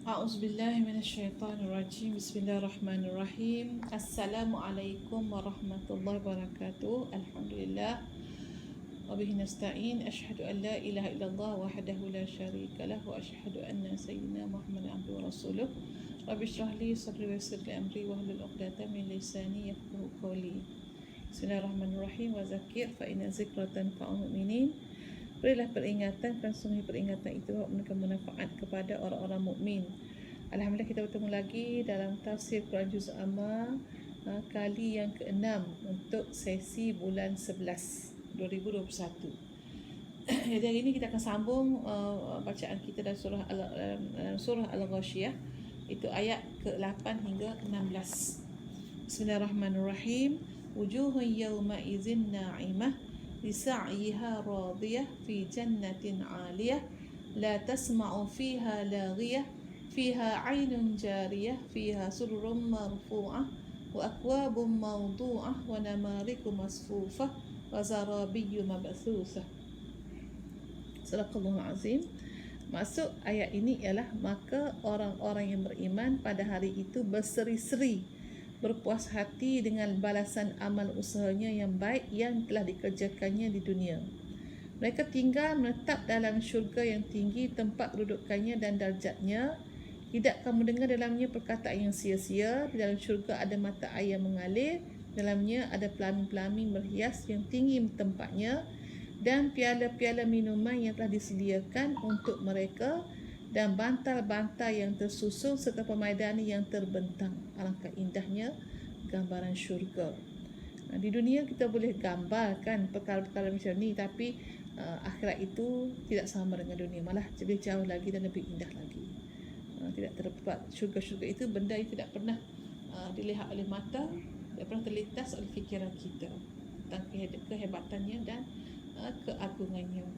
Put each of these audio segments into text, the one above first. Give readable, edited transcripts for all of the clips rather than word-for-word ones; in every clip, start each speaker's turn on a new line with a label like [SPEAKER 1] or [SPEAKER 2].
[SPEAKER 1] A'udzubillahi minasyaitonirrajim. Bismillahirrahmanirrahim. Assalamualaikum warahmatullahi wabarakatuh. Alhamdulillah. Wa bihi nasta'in. Asyhadu an la ilaha illallah wahdahu la syarikalah wa asyhadu anna sayyidina Muhammadan abduhu wa rasuluh. Rabbi shrah li sadri wa yassir li amri wahlul 'uqdatam min lisani yafqahu qawli. Bismillahirrahmanirrahim. Wa zakir fa inna zikratan fa'al mu'minin. Berilah peringatan, kan sungguh peringatan itu memberikan manfaat kepada orang-orang mukmin. Alhamdulillah, kita bertemu lagi dalam tafsir Quran Juz Amma kali yang ke-6 untuk sesi bulan 11 2021. Jadi hari ini kita akan sambung bacaan kita dalam surah Al-Ghashiyah, itu ayat ke-8 hingga 16. Bismillahirrahmanirrahim. Wujuhun yawma idzin na'imah لسعيها راضية في جنة عالية لا تسمع فيها لاغية فيها عين جارية فيها سرر مرفوعة وأكواب موضوعة ونمارق مصفوفة وزرابي مبثوثة. Sadaqallahul Azim. Maksud ayat ini ialah maka orang-orang yang beriman pada hari itu berseri-seri, berpuas hati dengan balasan amal usahanya yang baik yang telah dikerjakannya di dunia. Mereka tinggal menetap dalam syurga yang tinggi, tempat kedudukannya dan darjatnya. Tidak kamu dengar dalamnya perkataan yang sia-sia. Di dalam syurga ada mata air yang mengalir, dalamnya ada pelamin-pelamin berhias yang tinggi tempatnya, dan piala-piala minuman yang telah disediakan untuk mereka, dan bantal-bantal yang tersusun serta permaidani yang terbentang. Alangkah indahnya gambaran syurga. Di dunia kita boleh gambarkan perkara-perkara macam ni, tapi akhirat itu tidak sama dengan dunia, malah lebih jauh lagi dan lebih indah lagi. Tidak terdapat syurga-syurga itu benda yang tidak pernah dilihat oleh mata, tidak pernah terlintas oleh fikiran kita tentang kehebatannya dan keagungannya.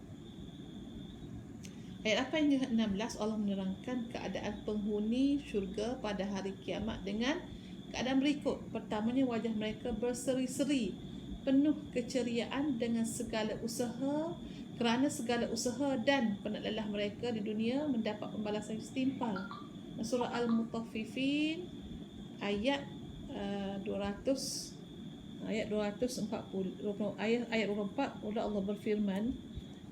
[SPEAKER 1] Ayat 8 hingga 16, Allah menerangkan keadaan penghuni syurga pada hari kiamat dengan keadaan berikut. Pertamanya, wajah mereka berseri-seri, penuh keceriaan dengan segala usaha, kerana segala usaha dan penat lelah mereka di dunia mendapat pembalasan yang setimpal. Surah Al-Mutaffifin ayat 240 ayat 24, Allah berfirman.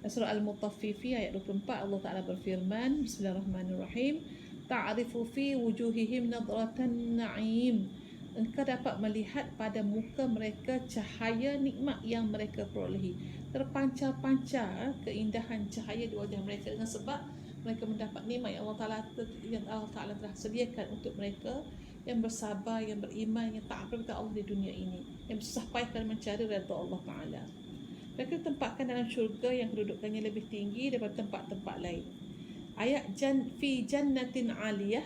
[SPEAKER 1] Surah Al-Mutaffifin ayat 24, Allah Ta'ala berfirman, Bismillahirrahmanirrahim. Ta'rifu fi wujuhihim nadratan na'im. Engkau dapat melihat pada muka mereka cahaya nikmat yang mereka perolehi. Terpancar-pancar keindahan cahaya di wajah mereka dengan sebab mereka mendapat nikmat yang Allah Ta'ala telah sediakan untuk mereka yang bersabar, yang beriman, yang taat kepada Allah di dunia ini, yang bersusah payah kerana mencari redha Allah Ta'ala. Mereka ditempatkan dalam syurga yang kedudukannya lebih tinggi daripada tempat-tempat lain. Ayat fi jannatin aliyah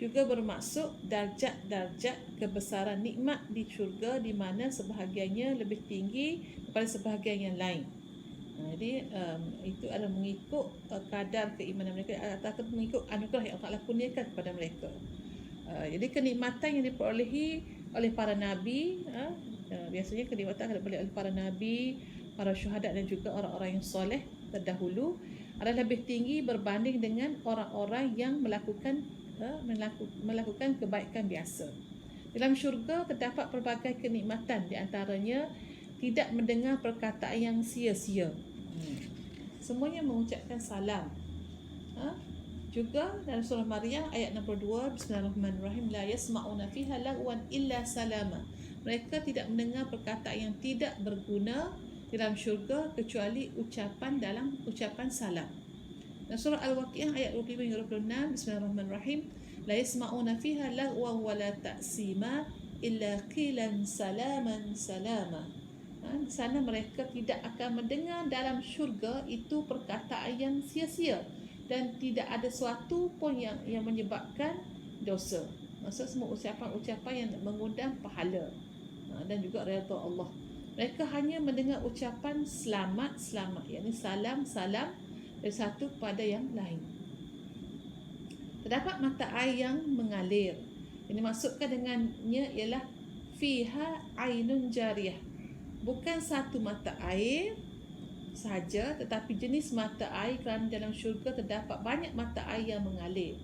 [SPEAKER 1] juga bermaksud darjat-darjat kebesaran nikmat di syurga, di mana sebahagiannya lebih tinggi daripada sebahagian yang lain. Jadi itu adalah mengikut kadar keimanan mereka atau mengikut anugerah yang Allah kurniakan kepada mereka. Jadi kenikmatan yang diperolehi oleh para nabi, biasanya kenikmatan yang diperolehi oleh para nabi, para syuhada dan juga orang-orang yang soleh terdahulu adalah lebih tinggi berbanding dengan orang-orang yang melakukan kebaikan biasa. Dalam syurga terdapat pelbagai kenikmatan, di antaranya tidak mendengar perkataan yang sia-sia. Semuanya mengucapkan salam. Juga dalam surah Maryam ayat 62, Bismillahirrahmanirrahim, la yasma'una fiha lagwan illa salama. Mereka tidak mendengar perkataan yang tidak berguna dalam syurga kecuali ucapan salam. Dan surah Al-Waqiah ayat 25-26, Bismillahirrahmanirrahim, la yasma'una fiha lagwan wa la ta'sima illa qilan salaman salama. Di sana mereka tidak akan mendengar dalam syurga itu perkataan yang sia-sia dan tidak ada sesuatu pun yang menyebabkan dosa. Maksud semua ucapan-ucapan yang mengundang pahala dan juga redha Allah. Mereka hanya mendengar ucapan selamat, yakni salam dari satu kepada yang lain. Terdapat mata air yang mengalir. Ini maksudkan dengannya ialah fiha ainun jariyah. Bukan satu mata air sahaja, tetapi jenis mata air, kerana dalam syurga terdapat banyak mata air yang mengalir.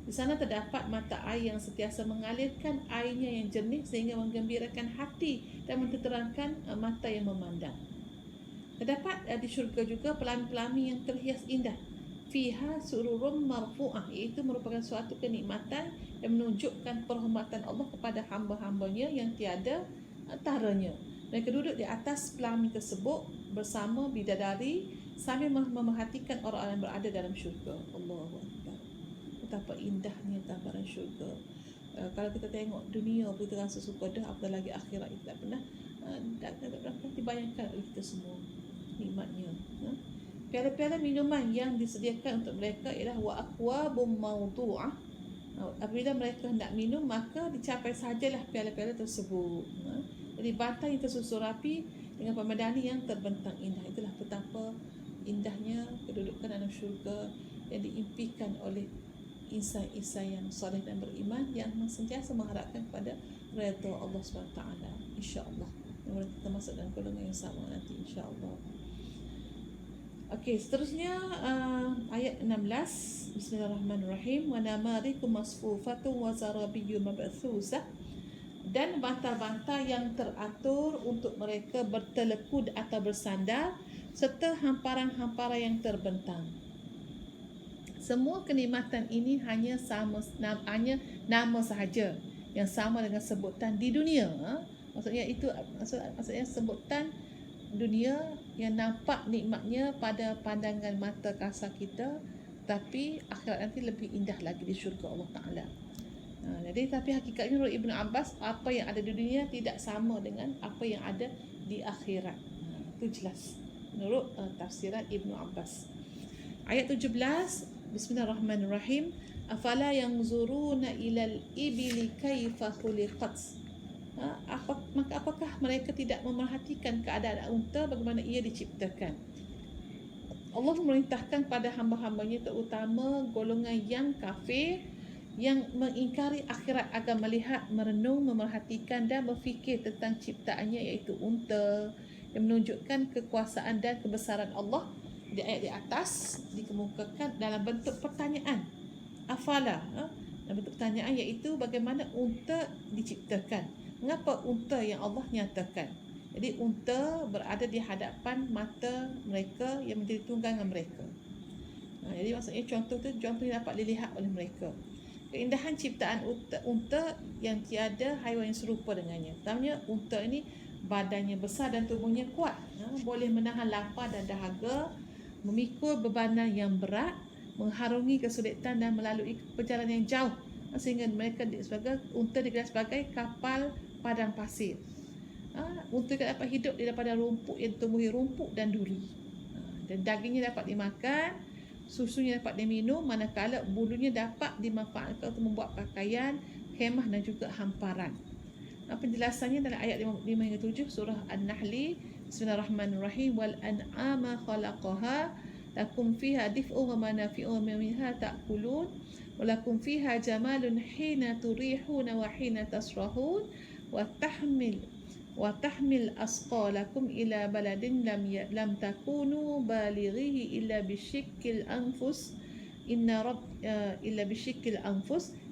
[SPEAKER 1] Di sana terdapat mata air yang sentiasa mengalirkan airnya yang jernih sehingga menggembirakan hati dan menterangkan mata yang memandang. Terdapat di syurga juga pelangi-pelangi yang terhias indah. Fiha sururum marfu'ah, iaitu merupakan suatu kenikmatan yang menunjukkan perhormatan Allah kepada hamba-hambanya yang tiada taranya. Mereka duduk di atas pelangi tersebut bersama bidadari sambil memerhatikan orang-orang yang berada dalam syurga. Allahu Akbar. Betapa indahnya gambaran syurga. Kalau kita tengok dunia kita rasa suka dah, apatah lagi akhirat kita tak pernah dibayangkan oleh kita semua nikmatnya. Piala-piala minuman yang disediakan untuk mereka ialah wa aqwabum mawdu'ah. Apabila mereka hendak minum, maka dicapai sajalah piala-piala tersebut. Jadi bantal yang tersusun rapi dengan pemandani yang terbentang indah. Itulah betapa indahnya kedudukan dalam syurga yang diimpikan oleh insan-insan yang soleh dan beriman yang sentiasa mengharapkan kepada redha Allah SWT. InsyaAllah kita masuk dalam golongan yang sama nanti, insyaAllah. Okey, seterusnya ayat 16. Bismillahirrahmanirrahim. Wa namarikum masfufatun wa zarabiyyun mabthusah. Dan bantal-bantal yang teratur untuk mereka bertelekud atau bersandar serta hamparan-hamparan yang terbentang. Semua kenikmatan ini hanya nama sahaja yang sama dengan sebutan di dunia. Maksudnya sebutan dunia yang nampak nikmatnya pada pandangan mata kasar kita, tapi akhirat nanti lebih indah lagi di syurga Allah Ta'ala. Jadi tapi hakikatnya menurut Ibn Abbas, apa yang ada di dunia tidak sama dengan apa yang ada di akhirat. Itu jelas menurut tafsiran Ibn Abbas. Ayat 17, Bismillahirrahmanirrahim. Afala yanzuruna ilal ibili kaifa khuliqat. Maka apakah mereka tidak memerhatikan keadaan unta bagaimana ia diciptakan? Allah memerintahkan pada hamba-hambanya terutama golongan yang kafir yang mengingkari akhirat agar melihat, merenung, memerhatikan dan berfikir tentang ciptaannya iaitu unta yang menunjukkan kekuasaan dan kebesaran Allah. Di ayat di atas dikemukakan dalam bentuk pertanyaan. Afala, dalam bentuk pertanyaan iaitu bagaimana unta diciptakan. Mengapa unta yang Allah nyatakan? Jadi unta berada di hadapan mata mereka yang menjadi tunggangan mereka. Jadi maksudnya contoh yang dapat dilihat oleh mereka. Keindahan ciptaan unta yang tiada haiwan yang serupa dengannya. Pertamanya unta ini badannya besar dan tubuhnya kuat. Boleh menahan lapar dan dahaga, memikul bebanan yang berat, mengharungi kesulitan dan melalui perjalanan yang jauh. Sehingga mereka unta digelar sebagai kapal padang pasir. Unta dapat hidup daripada rumput yang tumbuhi rumput dan duri. Dan dagingnya dapat dimakan, susunya dapat diminum, manakala bulunya dapat dimanfaatkan untuk membuat pakaian, khemah dan juga hamparan. Penjelasannya dalam ayat 5 hingga 7 surah An-Nahl. Bismillahirrahmanirrahim. Wal an'ama khalaqaha lakum fiha dif'u wa manafi'u minha ta'kulun wa lakum fiha jamalun hina turihuna wa hina tasrahun wa tahmil asqalakum ila baladin lam takunu balighihi illa bisyikkil anfus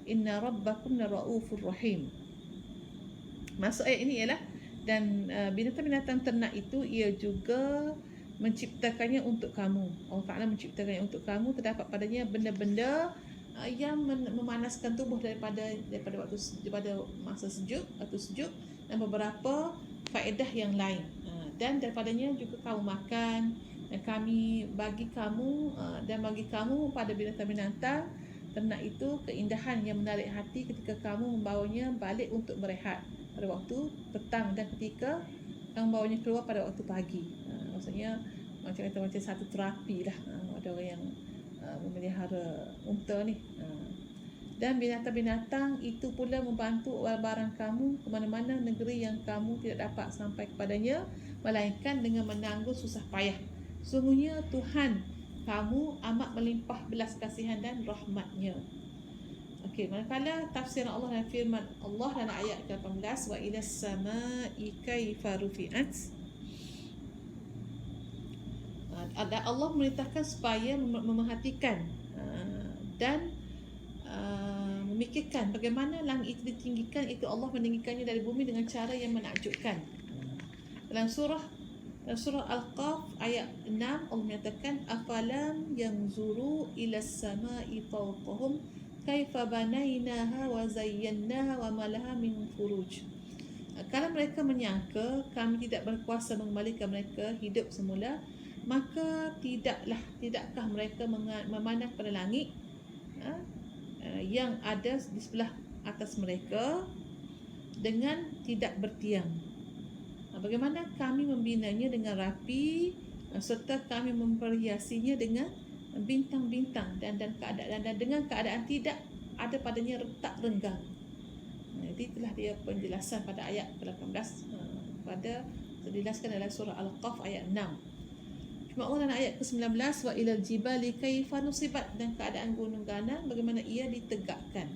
[SPEAKER 1] inna rabbakum laraufur rahim. Maksud ayat ini ialah dan binatang-binatang ternak itu ia juga menciptakannya untuk kamu. Allah Ta'ala menciptakannya untuk kamu. Terdapat padanya benda-benda yang memanaskan tubuh daripada masa sejuk atau sejuk dan beberapa faedah yang lain. Dan daripadanya juga kamu makan, dan kami bagi kamu pada binatang-binatang ternak itu keindahan yang menarik hati ketika kamu membawanya balik untuk berehat pada waktu petang dan ketika kamu membawanya keluar pada waktu pagi. Maksudnya macam satu terapi lah. Ada orang yang memelihara unta ni. Dan binatang-binatang itu pula membantu barang kamu ke mana-mana negeri yang kamu tidak dapat sampai kepadanya, melainkan dengan menanggung susah payah. Sungguhnya Tuhan kamu amat melimpah belas kasihan dan rahmatnya. Okey, manakala tafsir Allah dan firman Allah dalam ayat 18, wa ilas samai kaifa rufi'at. Allah memerintahkan supaya memerhatikan dan memikirkan bagaimana langit itu ditinggikan, itu Allah meninggikannya dari bumi dengan cara yang menakjubkan. Dalam surah Al-Qaf ayat 6 Allah menyatakan afalam yanzuru ila as-sama'i fawqahum kaifa banainaha wa zayyannaha wa ma laha min furuj. Kalau mereka menyangka kami tidak berkuasa mengembalikan mereka hidup semula, maka tidakkah mereka memandang pada langit yang ada di sebelah atas mereka dengan tidak bertiang. Bagaimana kami membinanya dengan rapi serta kami memperhiasinya dengan bintang-bintang dan dengan keadaan tidak ada padanya retak renggang. Jadi itulah dia penjelasan pada ayat ke-18 pada dijelaskan dalam surah Al-Qaf ayat 6. Cuma Allah dalam ayat ke-19 wa ilal jibali kaifa nusibat, dan keadaan gunung ganang bagaimana ia ditegakkan.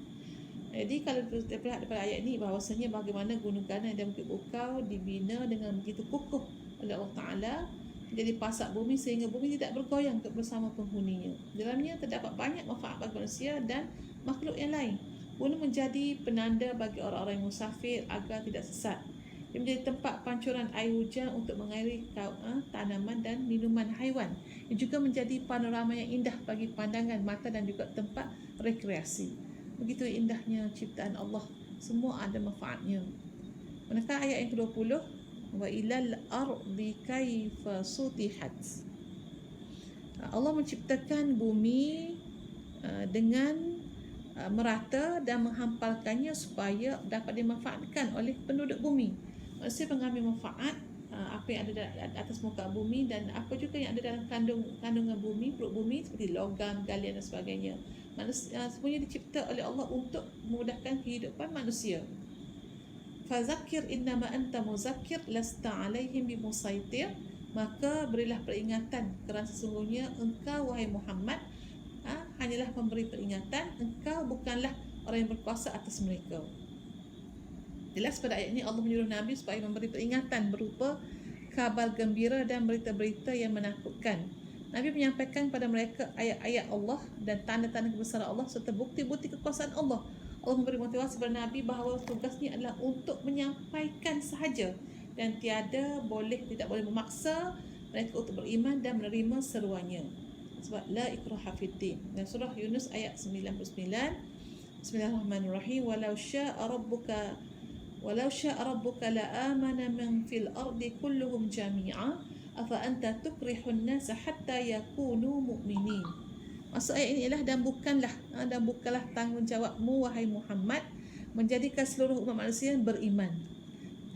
[SPEAKER 1] Jadi kalau kita lihat daripada ayat ini bahawasanya bagaimana gunung ganang dan bukit bukau dibina dengan begitu kukuh oleh Allah Ta'ala jadi pasak bumi sehingga bumi tidak bergoyang bersama penghuninya. Dalamnya terdapat banyak manfaat bagi manusia dan makhluk yang lain. Gunung menjadi penanda bagi orang-orang yang musafir agar tidak sesat. Ia menjadi tempat pancuran air hujan untuk mengairi tanaman dan minuman haiwan. Ia juga menjadi panorama yang indah bagi pandangan mata dan juga tempat rekreasi. Begitu indahnya ciptaan Allah, semua ada manfaatnya. Manakah ayat yang ke-20 wa ilal ardi kaifa sutihat. Allah menciptakan bumi dengan merata dan menghampalkannya supaya dapat dimanfaatkan oleh penduduk bumi. Manusia mengambil manfaat apa yang ada di atas muka bumi dan apa juga yang ada dalam kandungan bumi, perut bumi seperti logam, galian dan sebagainya. Manusia semuanya dicipta oleh Allah untuk memudahkan kehidupan manusia. Fazakir innama anta muzakkir lasta alaihim bimusaitir. Maka berilah peringatan kerana sesungguhnya engkau wahai Muhammad hanyalah memberi peringatan, engkau bukanlah orang yang berkuasa atas mereka. Jelas pada ayat ini Allah menyuruh Nabi supaya memberi peringatan berupa kabar gembira dan berita-berita yang menakutkan. Nabi menyampaikan kepada mereka ayat-ayat Allah dan tanda-tanda kebesaran Allah serta bukti-bukti kekuasaan Allah. Allah memberi motivasi kepada Nabi bahawa tugasnya adalah untuk menyampaikan sahaja dan tidak boleh memaksa mereka untuk beriman dan menerima seruannya. Sebab la ikraha fiddin. Dan surah Yunus ayat 99. Bismillahirrahmanirrahim. Walau syaa rabbuka la amana man fil ardi kulluhum jami'a afa anta tukrihun nasa hatta yakunu mu'minin. Maksud ayat ini ialah dan bukanlah tanggungjawabmu wahai Muhammad menjadikan seluruh umat manusia beriman.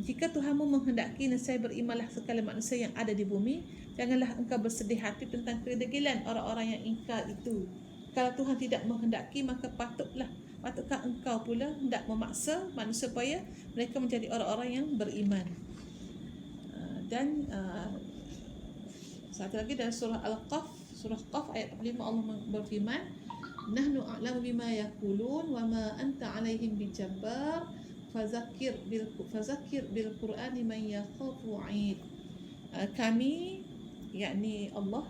[SPEAKER 1] Jika Tuhanmu menghendaki nescaya berimanlah segala manusia yang ada di bumi. Janganlah engkau bersedih hati tentang kedegilan orang-orang yang ingkar itu. Kalau Tuhan tidak menghendaki, maka patutkah engkau pula hendak memaksa manusia supaya mereka menjadi orang-orang yang beriman. Dan satu lagi dalam surah Qaf ayat 45 Allah berfirman, nahnu a'lamu bima yaqulun wa ma anta 'alaihim bijabbar fazakir bil Qur'ani man yakhafu 'id. Kami, yakni Allah,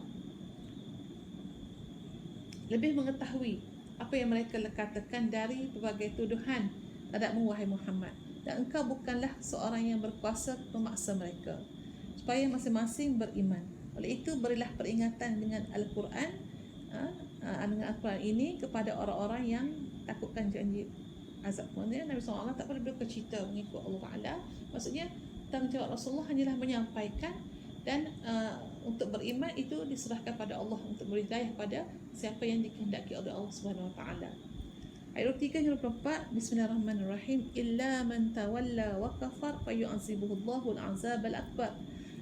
[SPEAKER 1] lebih mengetahui apa yang mereka katakan dari berbagai tuduhan terhadapmu wahai Muhammad, dan engkau bukanlah seorang yang berkuasa memaksa mereka supaya masing-masing beriman. Oleh itu berilah peringatan dengan Al-Quran ini kepada orang-orang yang takutkan janji azab. Maksudnya Nabi SAW tak boleh bercerita mengikut Allah Ta'ala. Maksudnya tanggungjawab Rasulullah hanyalah menyampaikan dan untuk beriman itu diserahkan pada Allah untuk beri hidayah pada siapa yang dikehendaki oleh Allah Subhanahu Wa Taala. Ayat 3 hingga 24. Bismillahirrahmanirrahim. Illa man tawalla wa kafar fayu'azibuhu Allahu al-'azab al-akbar.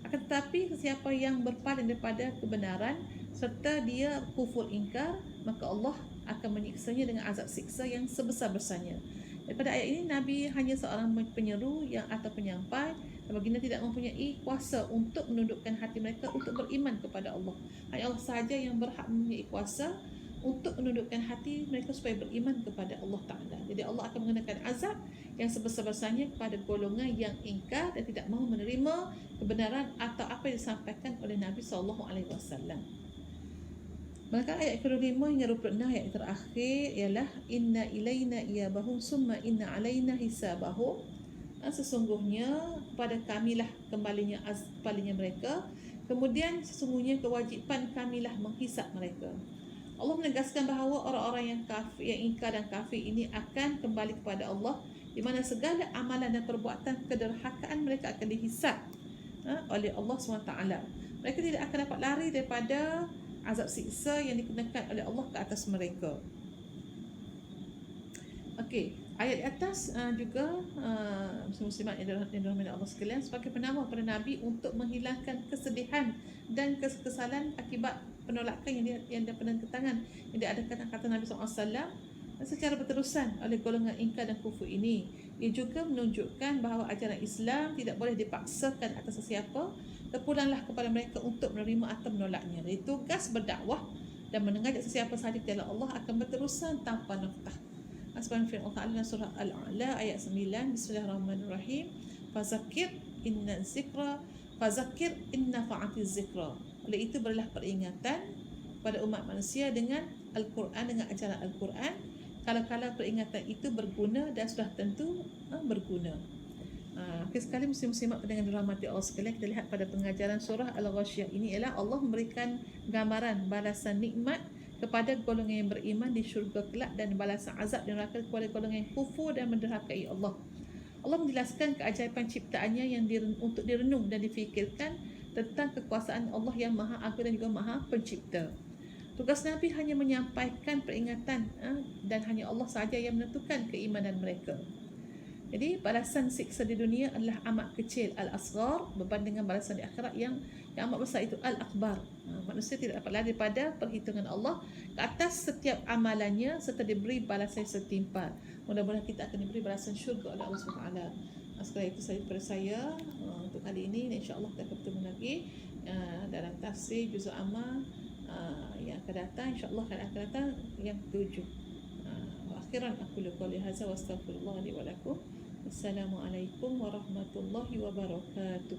[SPEAKER 1] Akan tetapi siapa yang berpaling daripada kebenaran serta dia kufur ingkar, maka Allah akan menyiksanya dengan azab siksa yang sebesar-besarnya. Daripada ayat ini Nabi hanya seorang penyeru atau penyampai, dan baginda tidak mempunyai kuasa untuk menundukkan hati mereka untuk beriman kepada Allah. Hanya Allah sahaja yang berhak mempunyai kuasa untuk menundukkan hati mereka supaya beriman kepada Allah Ta'ala. Jadi Allah akan mengenakan azab yang sebesar-besarnya kepada golongan yang ingkar dan tidak mahu menerima kebenaran atau apa yang disampaikan oleh Nabi SAW. Maka ayat ke-25 hingga 26 ayat terakhir ialah inna ilaina iyabahum summa inna alaina hisabahum. Sesungguhnya pada kamilah kembalinya mereka, kemudian sesungguhnya kewajipan kamilah menghisap mereka. Allah menegaskan bahawa orang-orang yang kafir, yang ingkar dan kafir ini akan kembali kepada Allah, di mana segala amalan dan perbuatan kederhakaan mereka akan dihisap oleh Allah SWT. Mereka tidak akan dapat lari daripada azab siksa yang dikenakan oleh Allah ke atas mereka. Okey, ayat di atas juga muslimat yang dirahmati Allah sekalian sebagai penawar pada Nabi untuk menghilangkan kesedihan dan kekesalan akibat penolakan yang penentangan yang diadakan kata Nabi SAW secara berterusan oleh golongan ingkar dan kufur ini. Ia juga menunjukkan bahawa ajaran Islam tidak boleh dipaksakan atas sesiapa. Terpulanglah kepada mereka untuk menerima atau menolaknya. Jadi tugas berdakwah dan mengajak sesiapa sahaja ke jalan Allah akan berterusan tanpa noktah. Sebagaimana firman Allah Ta'ala surah Al-A'la ayat 9, Bismillahirrahmanirrahim. Fazakir inna fa'atiz zikra. Oleh itu berilah peringatan pada umat manusia dengan Al-Quran, dengan ajaran Al-Quran, kalau peringatan itu berguna dan sudah tentu berguna. Okay, sekali muslim-muslimat pendengar dirahmati Allah sekalian, kita lihat pada pengajaran surah Al-Ghasyiyah ini ialah Allah memberikan gambaran balasan nikmat kepada golongan yang beriman di syurga kelak dan balasan azab di neraka kepada golongan yang kufur dan menderhakai Allah. Allah menjelaskan keajaiban ciptaannya yang untuk direnung dan difikirkan tentang kekuasaan Allah yang Maha Agung dan juga Maha Pencipta. Tugas Nabi hanya menyampaikan peringatan dan hanya Allah sahaja yang menentukan keimanan mereka. Jadi balasan siksa di dunia adalah amat kecil, al-asghar, berbanding dengan balasan di akhirat yang amat besar, itu al-akbar. Manusia tidak dapat lari daripada perhitungan Allah ke atas setiap amalannya serta diberi balasan setimpal. Mudah-mudahan kita akan diberi balasan syurga oleh Allah SWT. Sekali itu sahaja daripada saya untuk kali ini. InsyaAllah kita akan bertemu lagi dalam tafsir juzul amma yang akan datang. InsyaAllah akan datang yang ke-7. Akhiran aku qouli hadza wa astaghfirullah li wa lakum. Assalamualaikum warahmatullahi wabarakatuh.